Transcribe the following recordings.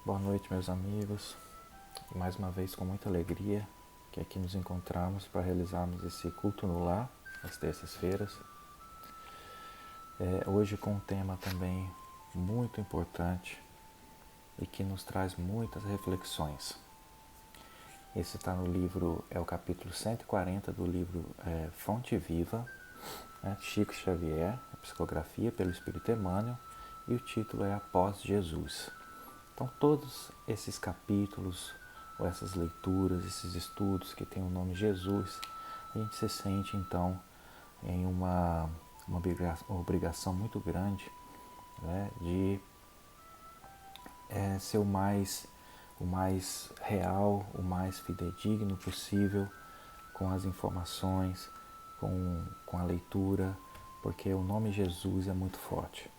Boa noite, meus amigos. Mais uma vez, com muita alegria, que aqui nos encontramos para realizarmos esse culto no lar, às terças-feiras. Hoje com um tema também muito importante e que nos traz muitas reflexões. Esse está no livro, é o capítulo 140 do livro Fonte Viva, Chico Xavier, a psicografia pelo Espírito Emmanuel, e o título é Após Jesus. Então, todos esses capítulos, ou essas leituras, esses estudos que têm o nome Jesus, a gente se sente, então, em uma obrigação muito grande, né, de ser o mais real, o mais fidedigno possível com as informações, com a leitura, porque o nome Jesus é muito forte.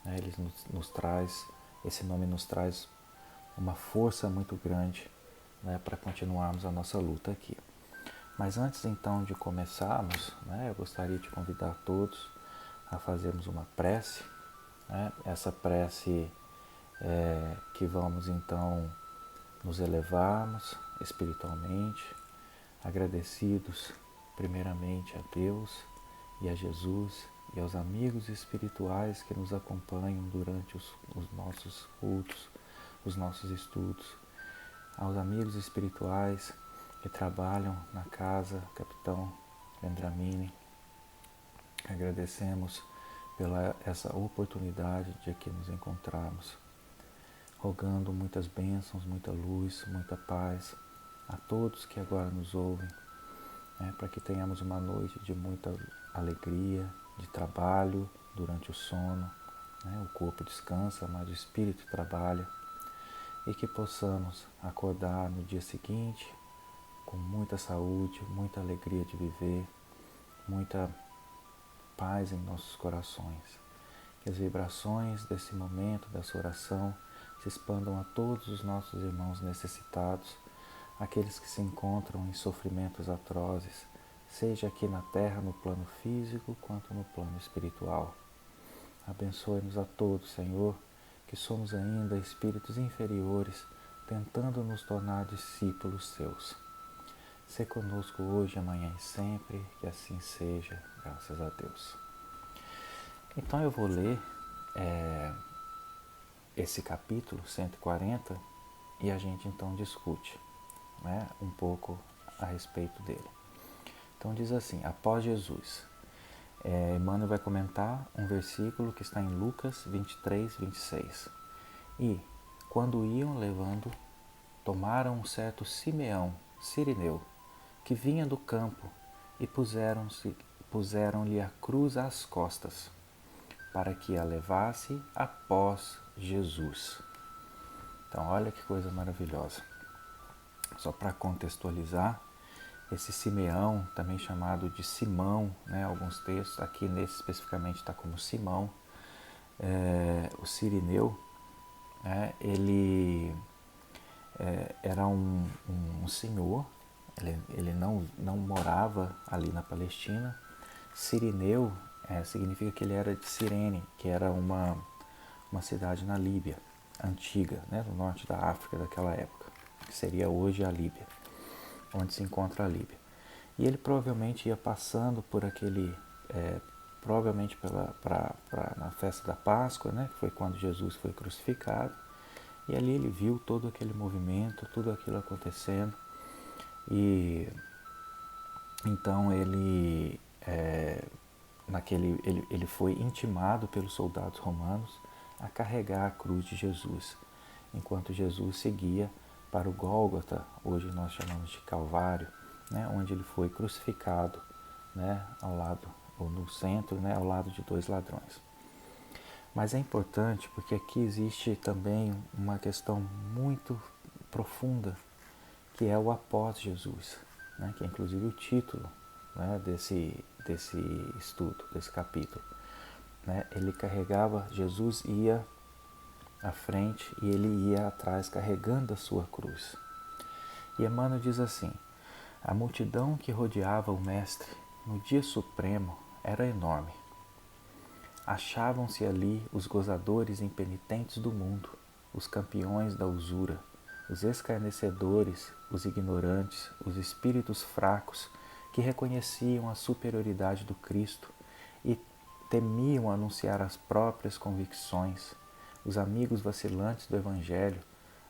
Né? Ele nos traz, esse nome nos traz uma força muito grande, né, para continuarmos a nossa luta aqui. Mas antes então de começarmos, né, eu gostaria de convidar todos a fazermos uma prece, né, essa prece que vamos então nos elevarmos espiritualmente, agradecidos primeiramente a Deus e a Jesus e aos amigos espirituais que nos acompanham durante os nossos cultos, os nossos estudos, aos amigos espirituais que trabalham na casa Capitão Vendramini. Agradecemos pela essa oportunidade de aqui nos encontrarmos, rogando muitas bênçãos, muita luz, muita paz a todos que agora nos ouvem, né, para que tenhamos uma noite de muita alegria, de trabalho durante o sono, né, o corpo descansa, mas o espírito trabalha, e que possamos acordar no dia seguinte com muita saúde, muita alegria de viver, muita paz em nossos corações. Que as vibrações desse momento, dessa oração, se expandam a todos os nossos irmãos necessitados, aqueles que se encontram em sofrimentos atrozes, seja aqui na Terra, no plano físico, quanto no plano espiritual. Abençoe-nos a todos, Senhor, que somos ainda espíritos inferiores, tentando nos tornar discípulos seus. Sê conosco hoje, amanhã e sempre, que assim seja, graças a Deus. Então eu vou ler esse capítulo 140 e a gente então discute, né, um pouco a respeito dele. Então diz assim, após Jesus. Emmanuel vai comentar um versículo que está em Lucas 23, 26. E, quando iam levando, tomaram um certo Simeão, sirineu, que vinha do campo, e puseram-lhe a cruz às costas, para que a levasse após Jesus. Então, olha que coisa maravilhosa. Só para contextualizar, esse Simeão, também chamado de Simão, né, alguns textos, aqui nesse especificamente está como Simão, o sirineu, ele era um senhor, ele não morava ali na Palestina. Sirineu significa que ele era de Cirene, que era uma cidade na Líbia, antiga, né, no norte da África daquela época, que seria hoje a Líbia, onde se encontra a Líbia. E ele provavelmente ia passando por aquele, provavelmente na festa da Páscoa, né, que foi quando Jesus foi crucificado, e ali ele viu todo aquele movimento, tudo aquilo acontecendo, e então ele foi intimado pelos soldados romanos a carregar a cruz de Jesus, enquanto Jesus seguia para o Gólgota, hoje nós chamamos de Calvário, né, onde ele foi crucificado, né, ao lado, ou no centro, né, ao lado de dois ladrões. Mas é importante porque aqui existe também uma questão muito profunda, que é o após Jesus, né, que é inclusive o título, né, desse estudo, desse capítulo. Né? Ele carregava, Jesus ia à frente e ele ia atrás carregando a sua cruz. E Emmanuel diz assim, a multidão que rodeava o Mestre no dia supremo era enorme. Achavam-se ali os gozadores impenitentes do mundo, os campeões da usura, os escarnecedores, os ignorantes, os espíritos fracos que reconheciam a superioridade do Cristo e temiam anunciar as próprias convicções, os amigos vacilantes do Evangelho,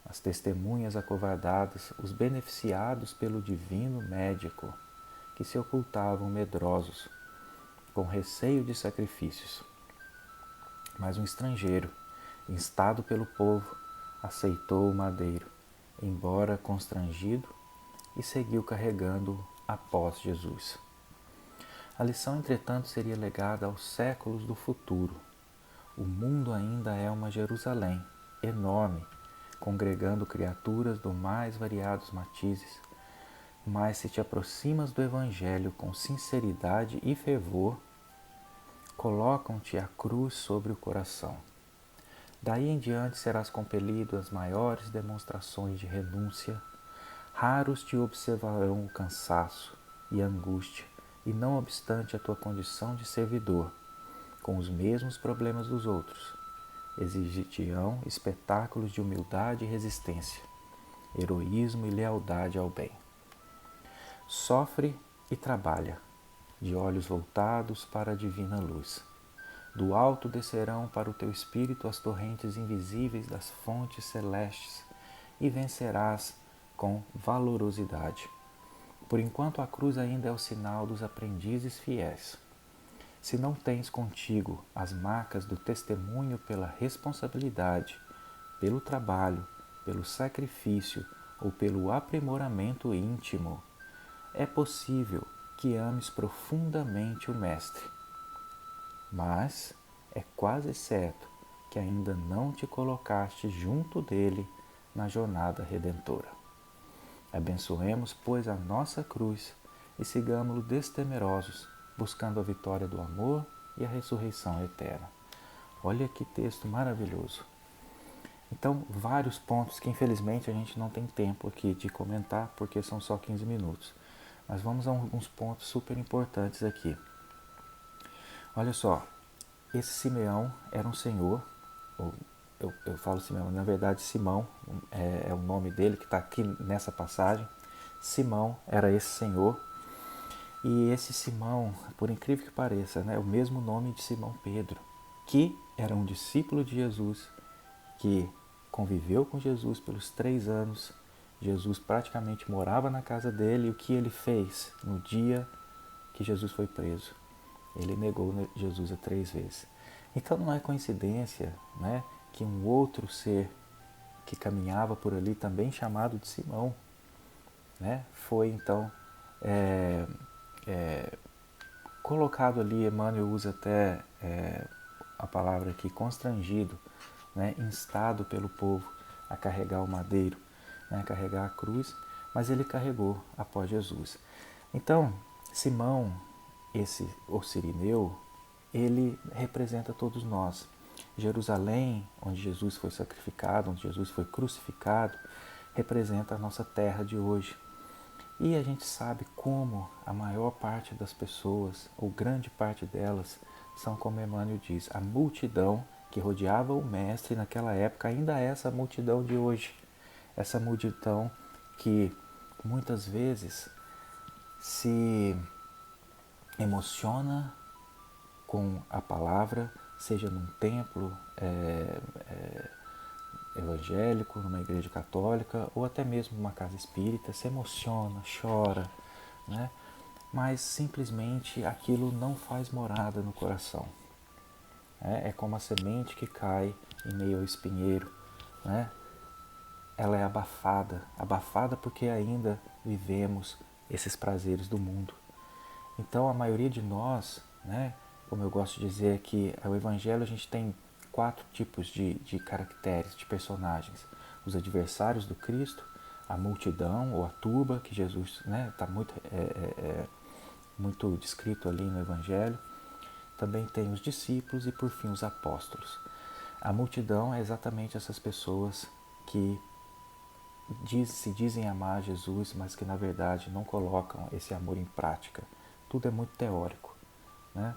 as testemunhas acovardadas, os beneficiados pelo divino médico, que se ocultavam medrosos, com receio de sacrifícios. Mas um estrangeiro, instado pelo povo, aceitou o madeiro, embora constrangido, e seguiu carregando-o após Jesus. A lição, entretanto, seria legada aos séculos do futuro. O mundo ainda é uma Jerusalém enorme, congregando criaturas do mais variados matizes, mas se te aproximas do Evangelho com sinceridade e fervor, colocam-te a cruz sobre o coração. Daí em diante serás compelido às maiores demonstrações de renúncia. Raros te observarão o cansaço e a angústia, e não obstante a tua condição de servidor, com os mesmos problemas dos outros, exigir-te-ão espetáculos de humildade e resistência, heroísmo e lealdade ao bem. Sofre e trabalha, de olhos voltados para a divina luz. Do alto descerão para o teu espírito as torrentes invisíveis das fontes celestes e vencerás com valorosidade. Por enquanto a cruz ainda é o sinal dos aprendizes fiéis. Se não tens contigo as marcas do testemunho pela responsabilidade, pelo trabalho, pelo sacrifício ou pelo aprimoramento íntimo, é possível que ames profundamente o Mestre. Mas é quase certo que ainda não te colocaste junto dele na jornada redentora. Abençoemos, pois, a nossa cruz e sigamos-lo destemerosos, buscando a vitória do amor e a ressurreição eterna. Olha que texto maravilhoso. Então, vários pontos que infelizmente a gente não tem tempo aqui de comentar, porque são só 15 minutos. Mas vamos a alguns pontos super importantes aqui. Olha só, esse Simeão era um senhor, eu falo Simeão, na verdade Simão é o nome dele que está aqui nessa passagem. Simão era esse senhor, e esse Simão, por incrível que pareça, é o mesmo nome de Simão Pedro, que era um discípulo de Jesus, que conviveu com Jesus pelos 3 anos. Jesus praticamente morava na casa dele, e o que ele fez no dia que Jesus foi preso? Ele negou Jesus 3 vezes. Então não é coincidência, que um outro ser que caminhava por ali, também chamado de Simão, foi então colocado ali. Emmanuel usa até a palavra aqui, constrangido, instado pelo povo a carregar o madeiro, a carregar a cruz, mas ele carregou após Jesus. Então, Simão, o Cirineu, ele representa todos nós. Jerusalém, onde Jesus foi sacrificado, onde Jesus foi crucificado, representa a nossa terra de hoje. E a gente sabe como a maior parte das pessoas, ou grande parte delas, são, como Emmanuel diz, a multidão que rodeava o Mestre naquela época, ainda é essa multidão de hoje. Essa multidão que muitas vezes se emociona com a palavra, seja num templo evangélico, numa igreja católica, ou até mesmo numa casa espírita, se emociona, chora, mas simplesmente aquilo não faz morada no coração. É como a semente que cai em meio ao espinheiro, ela é abafada porque ainda vivemos esses prazeres do mundo. Então a maioria de nós, como eu gosto de dizer, que o Evangelho a gente tem 4 tipos de caracteres, de personagens. Os adversários do Cristo, a multidão ou a turba, que Jesus está muito descrito ali no Evangelho. Também tem os discípulos e, por fim, os apóstolos. A multidão é exatamente essas pessoas que se dizem amar Jesus, mas que na verdade não colocam esse amor em prática. Tudo é muito teórico,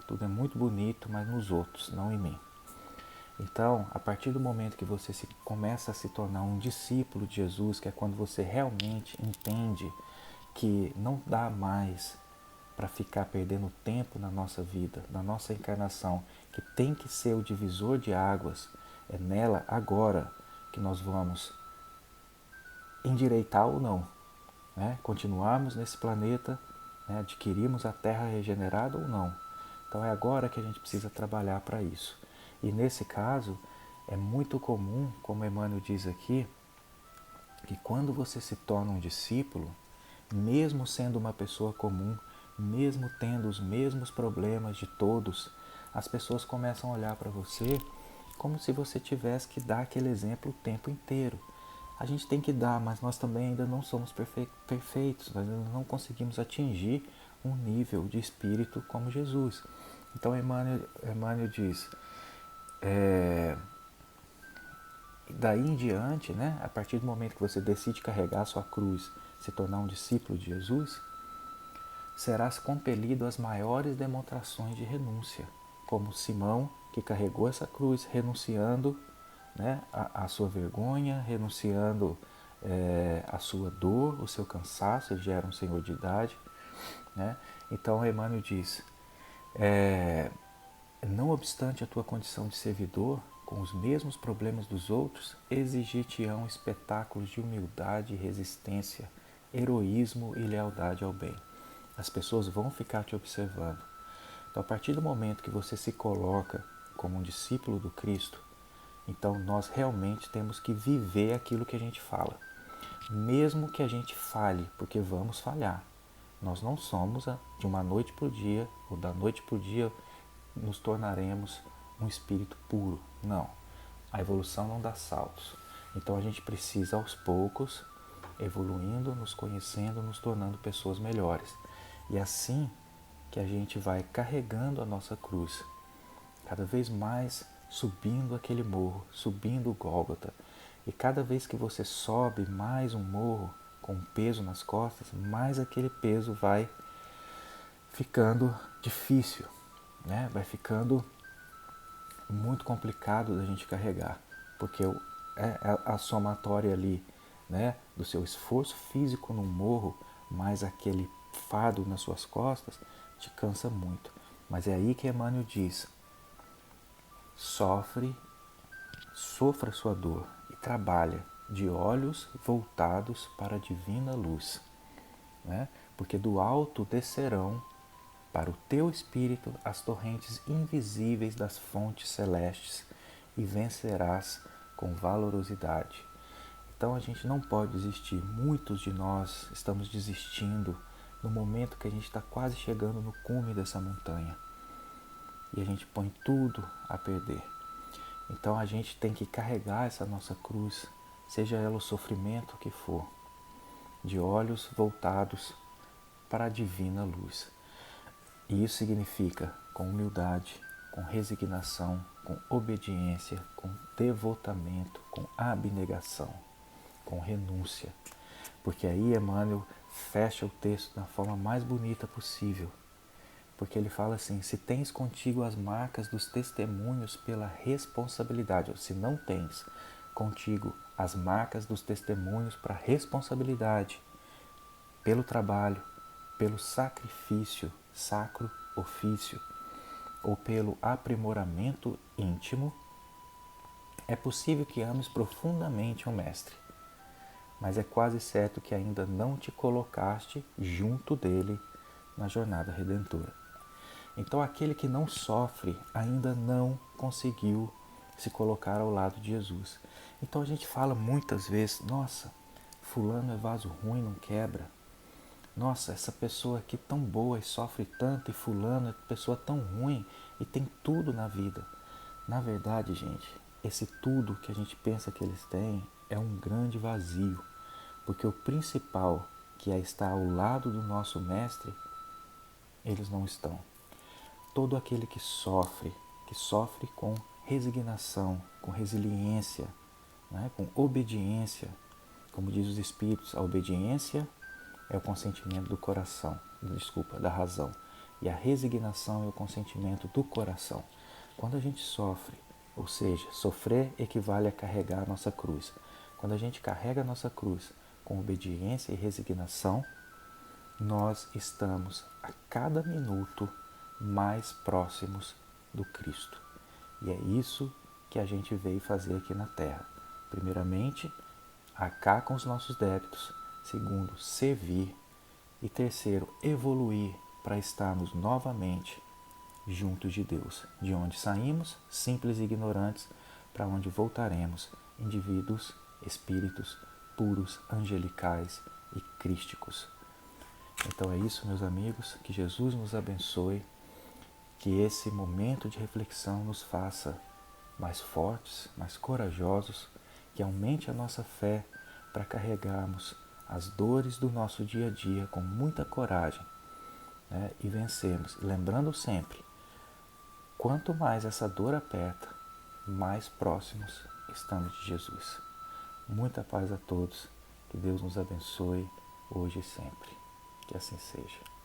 tudo é muito bonito, mas nos outros, não em mim. Então, a partir do momento que você começa a se tornar um discípulo de Jesus, que é quando você realmente entende que não dá mais para ficar perdendo tempo na nossa vida, na nossa encarnação, que tem que ser o divisor de águas, é nela agora que nós vamos endireitar ou não, né? Continuarmos nesse planeta, né? Adquirirmos a Terra regenerada ou não. Então é agora que a gente precisa trabalhar para isso. E nesse caso, é muito comum, como Emmanuel diz aqui, que quando você se torna um discípulo, mesmo sendo uma pessoa comum, mesmo tendo os mesmos problemas de todos, as pessoas começam a olhar para você como se você tivesse que dar aquele exemplo o tempo inteiro. A gente tem que dar, mas nós também ainda não somos perfeitos, nós ainda não conseguimos atingir um nível de espírito como Jesus. Então Emmanuel diz, daí em diante, né, a partir do momento que você decide carregar a sua cruz, se tornar um discípulo de Jesus, serás compelido às maiores demonstrações de renúncia, como Simão, que carregou essa cruz, renunciando, né, a sua vergonha, renunciando a sua dor, o seu cansaço, ele já era um senhor de idade. Né? Então Emmanuel diz, não obstante a tua condição de servidor, com os mesmos problemas dos outros, exigir-te-ão espetáculos de humildade e resistência, heroísmo e lealdade ao bem. As pessoas vão ficar te observando. Então, a partir do momento que você se coloca como um discípulo do Cristo, então nós realmente temos que viver aquilo que a gente fala. Mesmo que a gente falhe, porque vamos falhar. Nós não somos de uma noite para o dia, ou da noite para o dia, nos tornaremos um espírito puro. Não. A evolução não dá saltos. Então a gente precisa aos poucos, evoluindo, nos conhecendo, nos tornando pessoas melhores. E assim que a gente vai carregando a nossa cruz, cada vez mais subindo aquele morro, subindo o Gólgota. E cada vez que você sobe mais um morro com um peso nas costas, mais aquele peso vai ficando difícil, né? Vai ficando muito complicado da gente carregar, porque é a somatória ali, né, do seu esforço físico no morro, mais aquele fardo nas suas costas, te cansa muito. Mas é aí que Emmanuel diz, sofra sua dor e trabalha de olhos voltados para a divina luz, né? Porque do alto descerão para o teu espírito as torrentes invisíveis das fontes celestes e vencerás com valorosidade. Então a gente não pode desistir. Muitos de nós estamos desistindo no momento que a gente está quase chegando no cume dessa montanha. E a gente põe tudo a perder. Então a gente tem que carregar essa nossa cruz, seja ela o sofrimento que for, de olhos voltados para a divina luz. E isso significa com humildade, com resignação, com obediência, com devotamento, com abnegação, com renúncia. Porque aí Emmanuel fecha o texto da forma mais bonita possível. Porque ele fala assim, se tens contigo as marcas dos testemunhos pela responsabilidade, ou se não tens contigo as marcas dos testemunhos para responsabilidade, pelo trabalho, pelo sacrifício, sacro ofício, ou pelo aprimoramento íntimo, é possível que ames profundamente o Mestre, mas é quase certo que ainda não te colocaste junto dele na jornada redentora. Então aquele que não sofre ainda não conseguiu se colocar ao lado de Jesus. Então a gente fala muitas vezes, nossa, fulano é vaso ruim, não quebra. Nossa, essa pessoa aqui tão boa e sofre tanto, e fulano é pessoa tão ruim e tem tudo na vida. Na verdade, gente, esse tudo que a gente pensa que eles têm é um grande vazio, porque o principal, que é estar ao lado do nosso mestre, eles não estão. Todo aquele que sofre com resignação, com resiliência, né, com obediência, como diz os Espíritos, a obediência é o consentimento do coração, da razão. E a resignação é o consentimento do coração. Quando a gente sofre Ou seja, sofrer equivale a carregar a nossa cruz. Quando a gente carrega a nossa cruz com obediência e resignação, nós estamos a cada minuto mais próximos do Cristo. E é isso que a gente veio fazer aqui na Terra. Primeiramente, arcar com os nossos débitos. Segundo, servir. E terceiro, evoluir para estarmos novamente juntos de Deus. De onde saímos, simples e ignorantes, para onde voltaremos, indivíduos, espíritos puros, angelicais e crísticos. Então é isso, meus amigos, que Jesus nos abençoe, que esse momento de reflexão nos faça mais fortes, mais corajosos, que aumente a nossa fé para carregarmos as dores do nosso dia a dia com muita coragem, né, e vencermos. Lembrando sempre, quanto mais essa dor aperta, mais próximos estamos de Jesus. Muita paz a todos, que Deus nos abençoe hoje e sempre. Que assim seja.